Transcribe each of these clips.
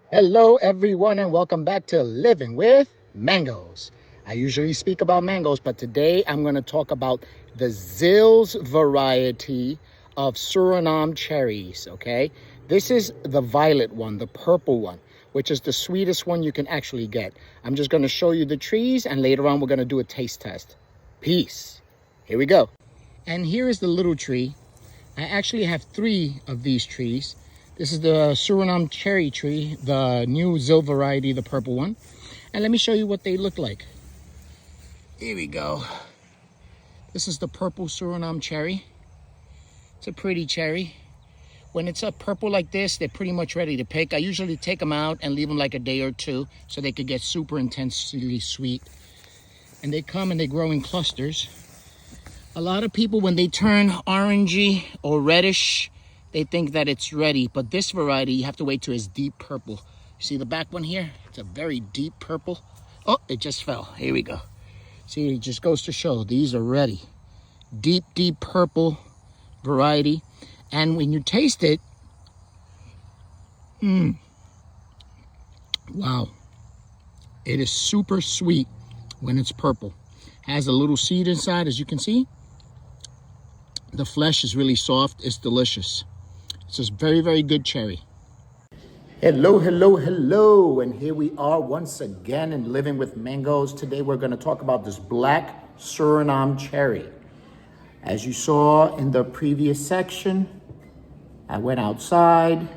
Hello, everyone, and welcome back to Living with Mangoes. I usually speak about mangoes, but today I'm going to talk about the Zills variety of Suriname cherries, okay? This is the violet one, the purple one, which is the sweetest one you can actually get. I'm just going to show you the trees, and later on we're going to do a taste test. Peace. Here we go. And here is the little tree. I actually have 3 of these trees. This is the Suriname cherry tree, the new Zil variety, the purple one. And let me show you what they look like. Here we go. This is the purple Suriname cherry. It's a pretty cherry. When it's a purple like this, they're pretty much ready to pick. I usually take them out and leave them like a day or 2 so they could get super intensely sweet. And they come and they grow in clusters. A lot of people, when they turn orangey or reddish, they think that it's ready, but this variety, you have to wait till it's deep purple. You see the back one here? It's a very deep purple. Oh, it just fell. Here we go. See, it just goes to show these are ready. Deep, deep purple variety. And when you taste it, wow. It is super sweet when it's purple. Has a little seed inside, as you can see. The flesh is really soft. It's delicious. It's a very, very good cherry. Hello, hello, hello. And here we are once again in Living with Mangoes. Today we're going to talk about this black Suriname cherry. As you saw in the previous section, I went outside,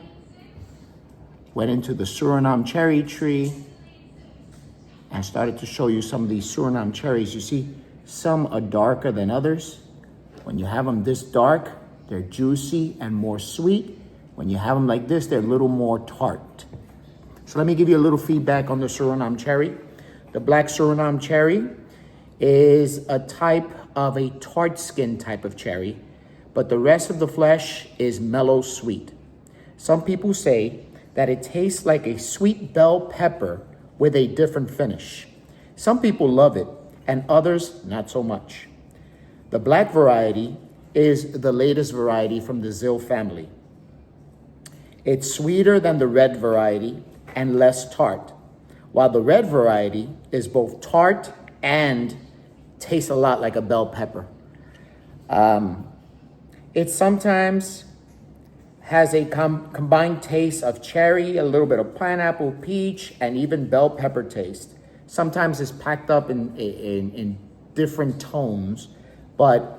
went into the Suriname cherry tree, and started to show you some of these Suriname cherries. You see, some are darker than others. When you have them this dark, they're juicy and more sweet. When you have them like this, they're a little more tart. So let me give you a little feedback on the Suriname cherry. The black Suriname cherry is a type of a tart skin type of cherry, but the rest of the flesh is mellow sweet. Some people say that it tastes like a sweet bell pepper with a different finish. Some people love it, and others not so much. The black variety is the latest variety from the Zil family. It's sweeter than the red variety and less tart, while the red variety is both tart and tastes a lot like a bell pepper. It sometimes has a combined taste of cherry, a little bit of pineapple, peach, and even bell pepper taste. Sometimes it's packed up in different tones, but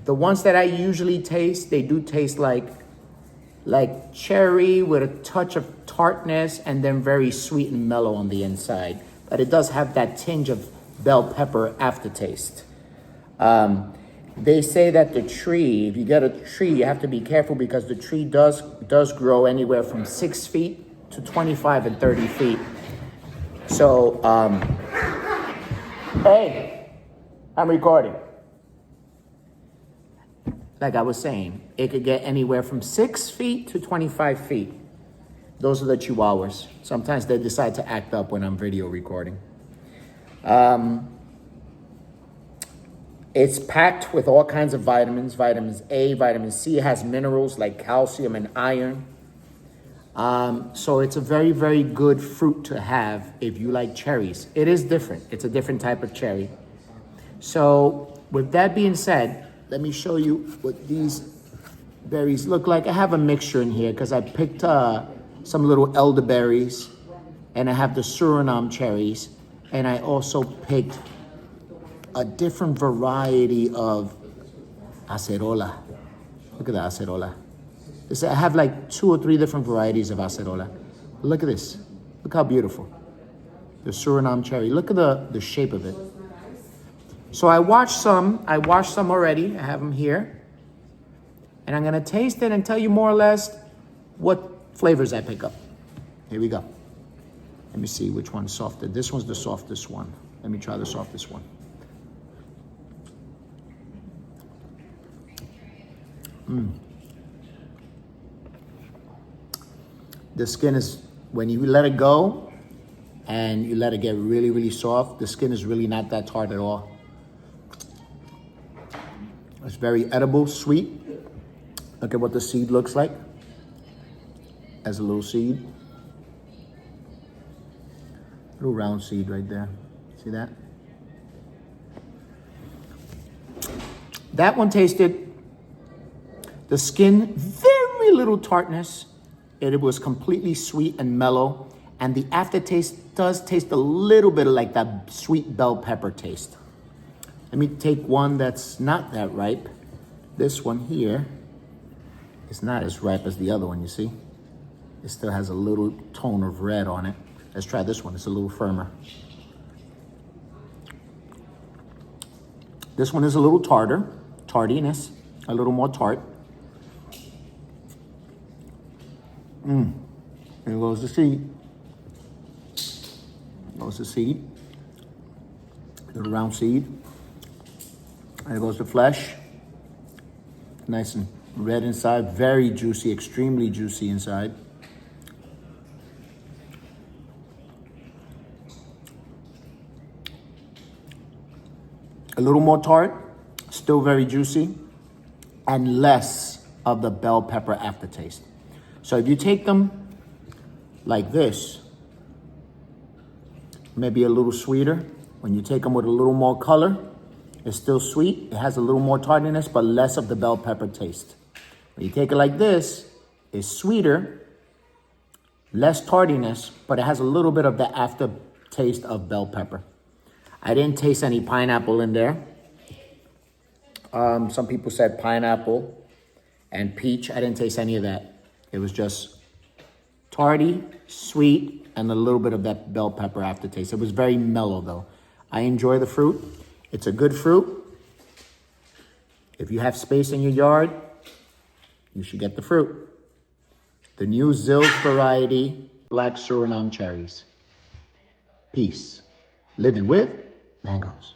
the ones that I usually taste, they do taste like cherry with a touch of tartness and then very sweet and mellow on the inside. But it does have that tinge of bell pepper aftertaste. They say that the tree, if you get a tree, you have to be careful because the tree does grow anywhere from 6 feet to 25 and 30 feet. So, hey, I'm recording. Like I was saying, it could get anywhere from 6 feet to 25 feet. Those are the chihuahuas. Sometimes they decide to act up when I'm video recording. It's packed with all kinds of vitamins, vitamins A, vitamin C. It has minerals like calcium and iron. So it's a very, very good fruit to have if you like cherries. It is different. It's a different type of cherry. So with that being said, let me show you what these berries look like. I have a mixture in here because I picked some little elderberries, and I have the Suriname cherries, and I also picked a different variety of acerola. Look at the acerola. I have like 2 or 3 different varieties of acerola. Look at this. Look how beautiful. The Suriname cherry. Look at the shape of it. So I washed some already. I have them here. And I'm gonna taste it and tell you more or less what flavors I pick up. Here we go. Let me see which one's softer. This one's the softest one. Let me try the softest one. The skin is, when you let it go and you let it get really, really soft, the skin is really not that tart at all. It's very edible, sweet. Look at what the seed looks like as a little seed. Little round seed right there. See that? That one tasted, the skin, very little tartness. It was completely sweet and mellow. And the aftertaste does taste a little bit of like that sweet bell pepper taste. Let me take one that's not that ripe. This one here is not as ripe as the other one, you see? It still has a little tone of red on it. Let's try this one, it's a little firmer. This one is a little tardiness, a little more tart. Here goes the seed. Goes the seed. Little round seed. There goes the flesh. Nice and red inside, very juicy, extremely juicy inside. A little more tart, still very juicy, and less of the bell pepper aftertaste. So if you take them like this, maybe a little sweeter. When you take them with a little more color, it's still sweet. It has a little more tardiness, but less of the bell pepper taste. When you take it like this, it's sweeter, less tardiness, but it has a little bit of the aftertaste of bell pepper. I didn't taste any pineapple in there. Some people said pineapple and peach. I didn't taste any of that. It was just tardy, sweet, and a little bit of that bell pepper aftertaste. It was very mellow though. I enjoy the fruit. It's a good fruit. If you have space in your yard, you should get the fruit. The new Zilch variety black Suriname cherries. Peace. Living with mangoes.